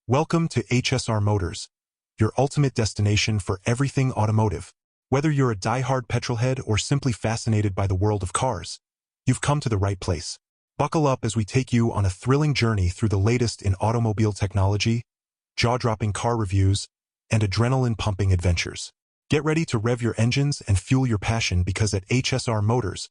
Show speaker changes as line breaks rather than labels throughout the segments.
Welcome to HSR Motors, your ultimate destination for everything automotive. Whether you're a die-hard petrolhead or simply fascinated by the world of cars, you've come to the right place. Buckle up as we take you on a thrilling journey through the latest in automobile technology, jaw-dropping car reviews, and adrenaline-pumping adventures. Get ready to rev your engines and fuel your passion because at HSR Motors,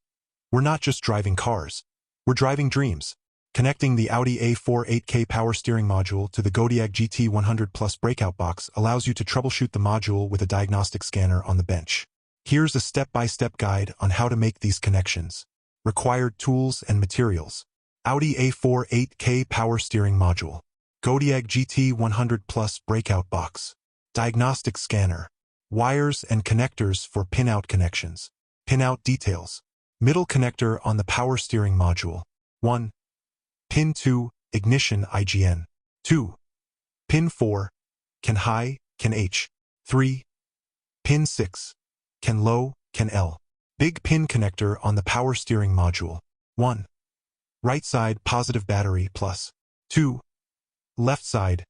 we're not just driving cars, we're driving dreams. Connecting the Audi A4 8K power steering module to the Godiag GT100 Plus breakout box allows you to troubleshoot the module with a diagnostic scanner on the bench. Here's a step-by-step guide on how to make these connections. Required tools and materials. Audi A4 8K power steering module. Godiag GT100 Plus breakout box. Diagnostic scanner. Wires and connectors for pinout connections. Pinout details. Middle connector on the power steering module. 1. Pin 2, ignition IGN. 2. Pin 4, can high, can H. 3. Pin 6, can low, can L. Big pin connector on the power steering module. 1. Right side positive battery plus. 2. Left side,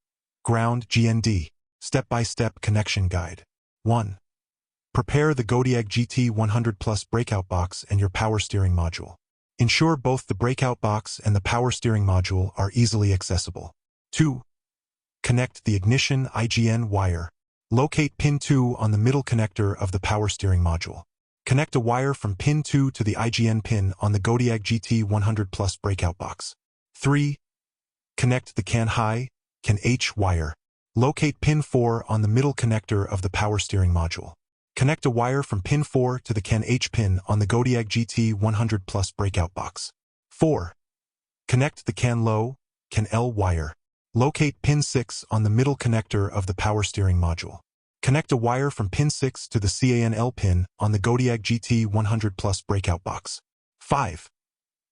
ground GND. Step-by-step connection guide. 1. Prepare the Godiag GT100 Plus breakout box and your power steering module. Ensure both the breakout box and the power steering module are easily accessible. 2. Connect the ignition IGN wire. Locate pin 2 on the middle connector of the power steering module. Connect a wire from pin 2 to the IGN pin on the Godiag GT100 Plus breakout box. 3. Connect the CAN high, CAN H wire. Locate pin 4 on the middle connector of the power steering module. Connect a wire from pin 4 to the CAN H pin on the Godiag GT100 Plus breakout box. 4. Connect the CAN low, CAN L wire. Locate pin 6 on the middle connector of the power steering module. Connect a wire from pin 6 to the CAN L pin on the Godiag GT100 Plus breakout box. 5.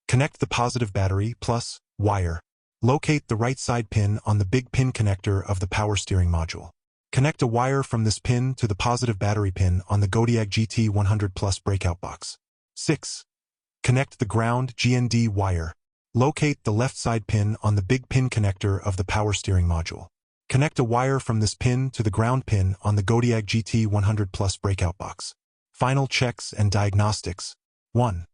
Connect the positive battery plus wire. Locate the right side pin on the big pin connector of the power steering module. Connect a wire from this pin to the positive battery pin on the Godiag GT100 Plus breakout box. 6. Connect the ground GND wire. Locate the left side pin on the big pin connector of the power steering module. Connect a wire from this pin to the ground pin on the Godiag GT100 Plus breakout box. Final checks and diagnostics. 1.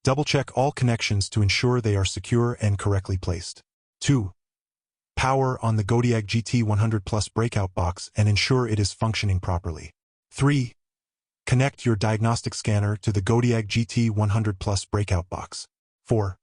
Double-check all connections to ensure they are secure and correctly placed. 2. Power on the Godiag GT100 Plus breakout box and ensure it is functioning properly. 3. Connect your diagnostic scanner to the Godiag GT100 Plus breakout box. 4.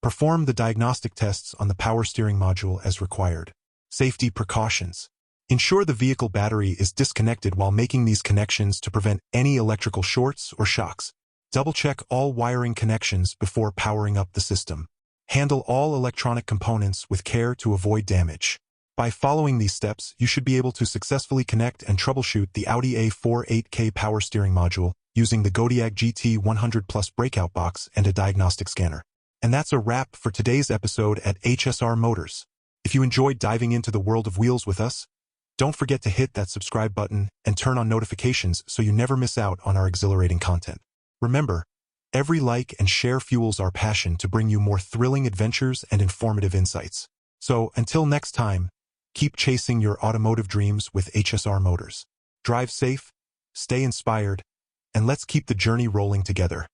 Perform the diagnostic tests on the power steering module as required. Safety precautions. Ensure the vehicle battery is disconnected while making these connections to prevent any electrical shorts or shocks. Double-check all wiring connections before powering up the system. Handle all electronic components with care to avoid damage. By following these steps, you should be able to successfully connect and troubleshoot the Audi A4 8K power steering module using the Godiag GT100 Plus breakout box and a diagnostic scanner. And that's a wrap for today's episode at HSR Motors. If you enjoyed diving into the world of wheels with us, don't forget to hit that subscribe button and turn on notifications so you never miss out on our exhilarating content. Remember, every like and share fuels our passion to bring you more thrilling adventures and informative insights. So, until next time, keep chasing your automotive dreams with HSR Motors. Drive safe, stay inspired, and let's keep the journey rolling together.